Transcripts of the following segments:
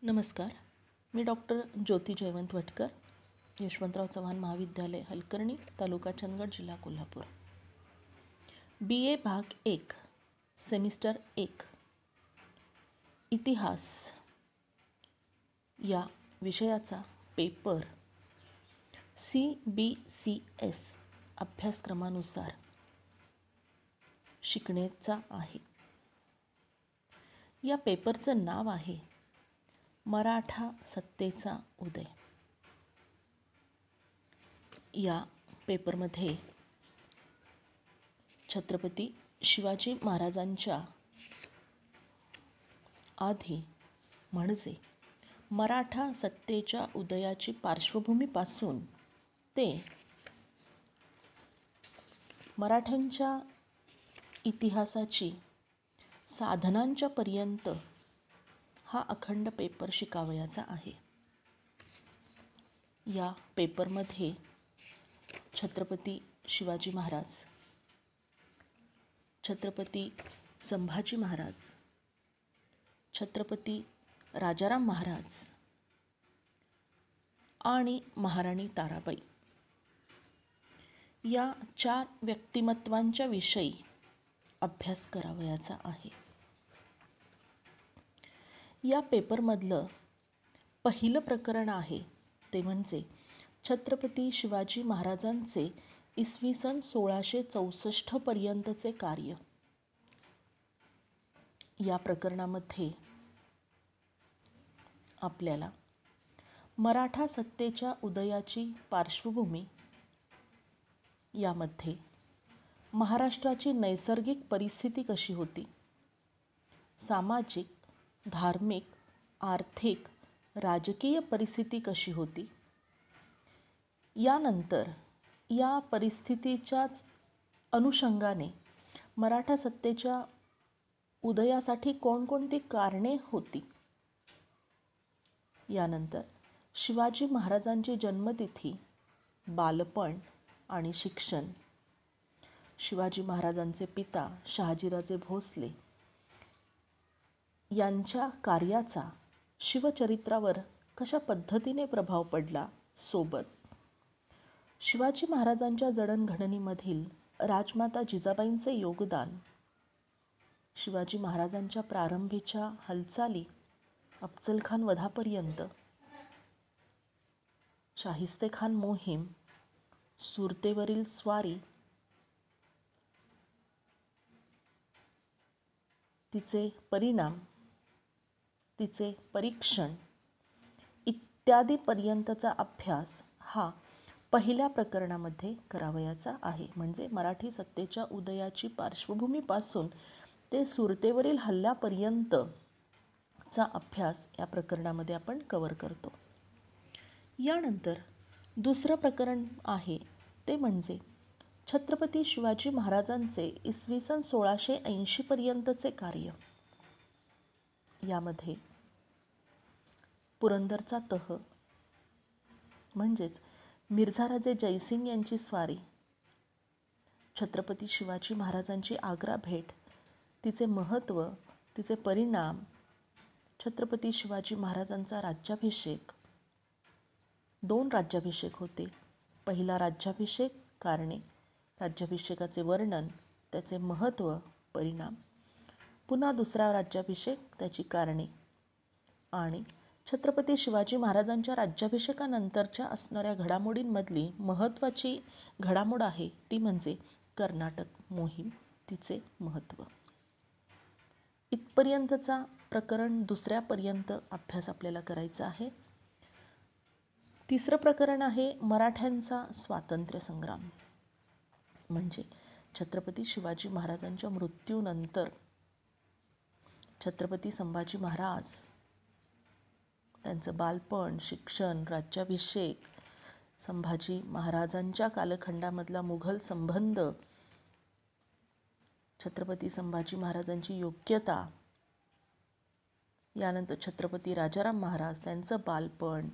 नमस्कार. मी डॉक्टर ज्योती जयवंत वटकर, यशवंतराव चव्हाण महाविद्यालय हलकर्णी, तालुका चंदगड, जिल्हा कोल्हापूर. BA भाग 1 सेमिस्टर 1 इतिहास या विषयाचा पेपर CBCS अभ्यासक्रमानुसार शिकण्याचा आहे. या पेपरचं नाव आहे मराठा सत्तेचा उदय. या पेपरमध्ये छत्रपती शिवाजी महाराजांच्या आधी म्हणजे मराठा सत्तेच्या उदयाची पार्श्वभूमीपासून ते मराठ्यांच्या इतिहासाची साधनांच्या पर्यंत हा अखंड पेपर शिकावयाचा आहे. या पेपरमध्ये छत्रपती शिवाजी महाराज, छत्रपती संभाजी महाराज, छत्रपती राजाराम महाराज आणि महाराणी ताराबाई या 4 व्यक्तिमत्वांच्या विषयी अभ्यास करावयाचा आहे. या पेपरमधलं पहिलं प्रकरण आहे ते म्हणजे छत्रपती शिवाजी महाराजांचे इसवी सन 1664 पर्यंतचे कार्य. या प्रकरणामध्ये आपल्याला मराठा सत्तेच्या उदयाची पार्श्वभूमी, यामध्ये महाराष्ट्राची नैसर्गिक परिस्थिती कशी होती, सामाजिक, धार्मिक, आर्थिक, राजकीय परिस्थिती कशी होती, यानंतर या परिस्थितीच्याच अनुषंगाने मराठा सत्तेच्या उदयासाठी कोणकोणती कारणे होती, यानंतर शिवाजी महाराजांची जन्मतिथी, बालपण आणि शिक्षण, शिवाजी महाराजांचे पिता शहाजीराजे भोसले यांच्या कार्याचा शिवचरित्रावर कशा पद्धतीने प्रभाव पडला, सोबत शिवाजी महाराजांच्या जडणघडणीमधील राजमाता जिजाबाईंचे योगदान, शिवाजी महाराजांच्या प्रारंभीच्या हालचाली अफजलखान वधापर्यंत, शाहिस्तेखान मोहीम, सुरतेवरील स्वारी, तिचे परिणाम, तिचे परीक्षण इत्यादीपर्यंतचा अभ्यास हा पहिल्या प्रकरणामध्ये करावयाचा आहे. म्हणजे मराठी सत्तेच्या उदयाची पार्श्वभूमीपासून ते सुरतेवरील हल्ल्यापर्यंतचा अभ्यास या प्रकरणामध्ये आपण कव्हर करतो. यानंतर दुसरं प्रकरण आहे ते म्हणजे छत्रपती शिवाजी महाराजांचे इसवी सन 1680 पर्यंतचे कार्य. यामध्ये पुरंदरचा तह म्हणजेच मिर्झाराजे जयसिंग यांची स्वारी, छत्रपती शिवाजी महाराजांची आग्रा भेट, तिचे महत्त्व, तिचे परिणाम, छत्रपती शिवाजी महाराजांचा राज्याभिषेक, 2 राज्याभिषेक होते. पहिला राज्याभिषेक, कारणे, राज्याभिषेकाचे वर्णन, त्याचे महत्त्व, परिणाम, पुन्हा दुसरा राज्याभिषेक, त्याची कारणे, आणि छत्रपती शिवाजी महाराजांच्या राज्याभिषेकानंतरच्या असणाऱ्या घडामोडींमधली महत्त्वाची घडामोड आहे ती म्हणजे कर्नाटक मोहीम, तिचे महत्त्व. इथपर्यंतचा प्रकरण दुसऱ्यापर्यंत अभ्यास आपल्याला करायचा आहे. तिसरं प्रकरण आहे मराठ्यांचा स्वातंत्र्य संग्राम. म्हणजे छत्रपती शिवाजी महाराजांच्या मृत्यूनंतर छत्रपती संभाजी महाराज, त्यांचं बालपण, शिक्षण, राज्याभिषेक, संभाजी महाराजांच्या कालखंडामधला मुघल संबंध, छत्रपती संभाजी महाराजांची योग्यता, यानंतर छत्रपती राजाराम महाराज, त्यांचं बालपण,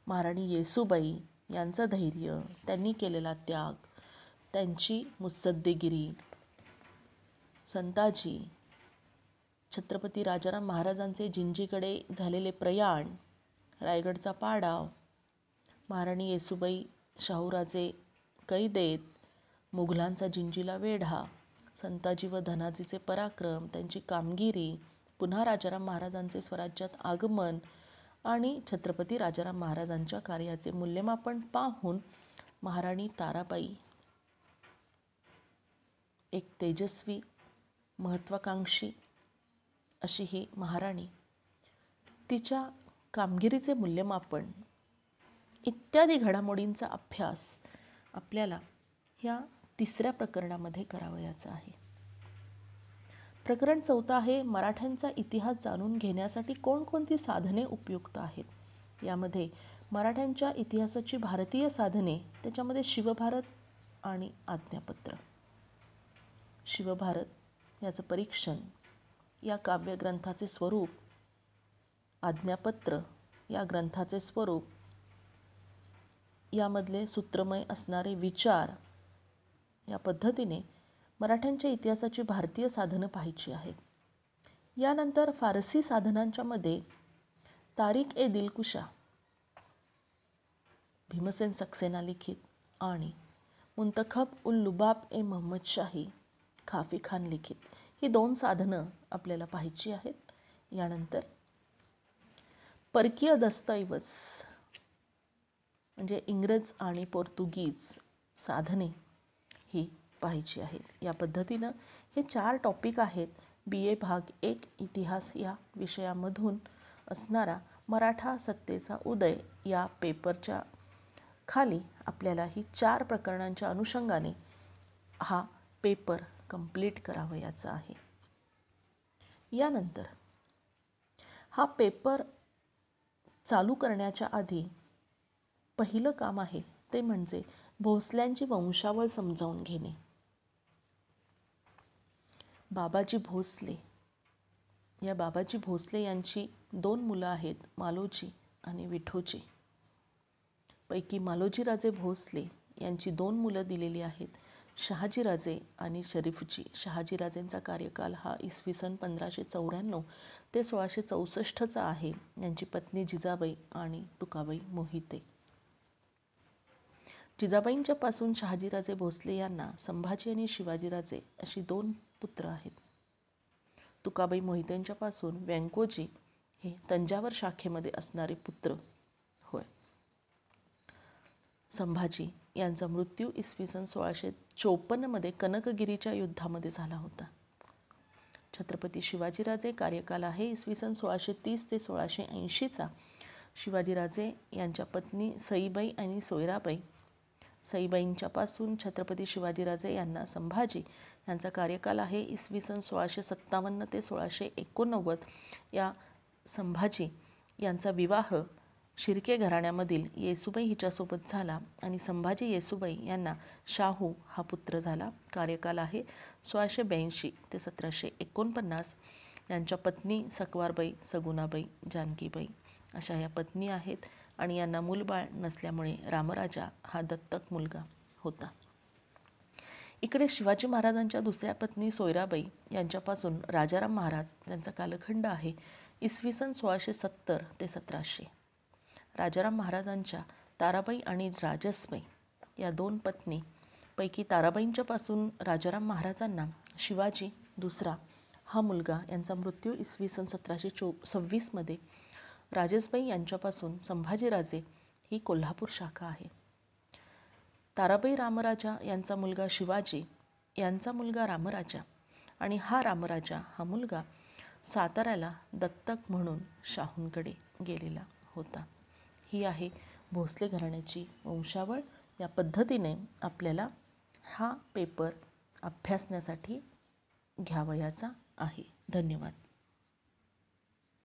महाराणी येसूबाई यांचं धैर्य, त्यांनी केलेला त्याग, त्यांची मुत्सद्देगिरी, संताजी, छत्रपती राजाराम महाराजांचे जिंजीकडे झालेले प्रयाण, रायगडचा पाडाव, महाराणी येसूबाई शाहूराजे कैदेत, मुघलांचा जिंजीला वेढा, संताजी व धनाजीचे पराक्रम, त्यांची कामगिरी, पुन्हा राजाराम महाराजांचे स्वराज्यात आगमन आणि छत्रपती राजाराम महाराजांच्या कार्याचे मूल्यमापन पाहून महाराणी ताराबाई एक तेजस्वी, महत्त्वाकांक्षी अशी ही महाराणी, तिच्या कामगिरीचे मूल्यमापन इत्यादी घडामोडींचा अभ्यास आपल्याला या तिसऱ्या प्रकरणामध्ये करावयाचा आहे. प्रकरण 4 आहे मराठ्यांचा इतिहास जाणून घेण्यासाठी कोणकोणती साधने उपयुक्त आहेत. यामध्ये मराठ्यांच्या इतिहासाची भारतीय साधने, त्याच्यामध्ये शिवभारत आणि आज्ञापत्र. शिवभारत याचं परीक्षण, या काव्यग्रंथाचे स्वरूप, आज्ञापत्र या ग्रंथाचे स्वरूप, यामधले सूत्रमय असणारे विचार, या पद्धतीने मराठ्यांच्या इतिहासाची भारतीय साधनं पाहायची आहेत. यानंतर फारसी साधनांच्या मध्ये तारिक ए दिलकुशा, भीमसेन सक्सेना लिखित, आणि मुंतखब उल लुबाब ए मोहम्मद शाही, खाफी खान लिखित, ही 2 साधनं आपल्याला पाहायची आहेत. यानंतर परकीय दस्तऐवज म्हणजे इंग्रज आणि पोर्तुगीज साधने ही पाहायची आहेत. या पद्धतीनं हे 4 टॉपिक आहेत. BA भाग 1 इतिहास या विषयामधून असणारा मराठा सत्तेचा उदय या पेपरच्या खाली आपल्याला ही 4 प्रकरणांच्या अनुषंगाने हा पेपर कंप्लीट करावयाचा आहे. यानंतर हा पेपर चालू करण्याच्या आधी पहिलं काम आहे ते म्हणजे भोसल्यांची वंशावळ समजावून घेणे. बाबाजी भोसले, या बाबाजी भोसले यांची 2 मुलं आहेत, मालोजी आणि विठोजी. पैकी मालोजीराजे भोसले यांची 2 मुलं दिलेली आहेत, शहाजीराजे आणि शरीफजी. शहाजीराजेंचा कार्यकाल हा इसवी सन 1594 ते 1664 आहे. यांची पत्नी जिजाबाई आणि तुकाबाई मोहिते. जिजाबाईंच्या पासून शहाजीराजे भोसले यांना संभाजी आणि शिवाजीराजे अशी 2 पुत्र आहेत. तुकाबाई मोहितेंच्या पासून व्यंकोजी हे तंजावर शाखेमध्ये असणारे पुत्र होय. संभाजी यांचा मृत्यू इसवी सन 1654 कनकगिरीच्या युद्धामध्ये झाला होता. छत्रपती शिवाजीराजे कार्यकाल आहे इसवी सन 1630 ते 1680. शिवाजीराजे यांच्या पत्नी सईबाई आणि सोयराबाई. सईबाईंच्या पासून छत्रपती शिवाजीराजे यांना संभाजी यांचा कार्यकाल आहे इसवी सन 1657 ते 1689. या संभाजी यांचा विवाह शिर्के घराण्यामधील येसूबाई हिच्यासोबत झाला आणि संभाजी येसूबाई यांना शाहू हा पुत्र झाला. कार्यकाल आहे 1682 ते 1749. यांच्या पत्नी सकवारबाई, सगुणाबाई, जानकीबाई अशा या पत्नी आहेत आणि यांना मूलबाळ नसल्यामुळे रामराजा हा दत्तक मुलगा होता. इकडे शिवाजी महाराजांच्या दुसऱ्या पत्नी सोयराबाई यांच्यापासून राजाराम महाराज यांचा कालखंड आहे इसवी सन 1670 ते 1700. राजाराम महाराजांच्या ताराबाई आणि राजसबाई या 2 पत्नी पैकी ताराबाईंच्या पासून राजाराम महाराजांना शिवाजी दुसरा हा मुलगा यांचा मृत्यू इसवी सन 1726. राजसबाई यांच्यापासून संभाजीराजे ही कोल्हापूर शाखा आहे. ताराबाई रामराजा यांचा मुलगा शिवाजी, यांचा मुलगा रामराजा आणि हा रामराजा हा मुलगा साताऱ्याला दत्तक म्हणून शाहूंकडे गेलेला होता. ही आहे भोसले घराण्याची वंशावळ. या पद्धतीने आपल्याला हा पेपर अभ्यासण्यासाठी घ्यावयाचा आहे. धन्यवाद.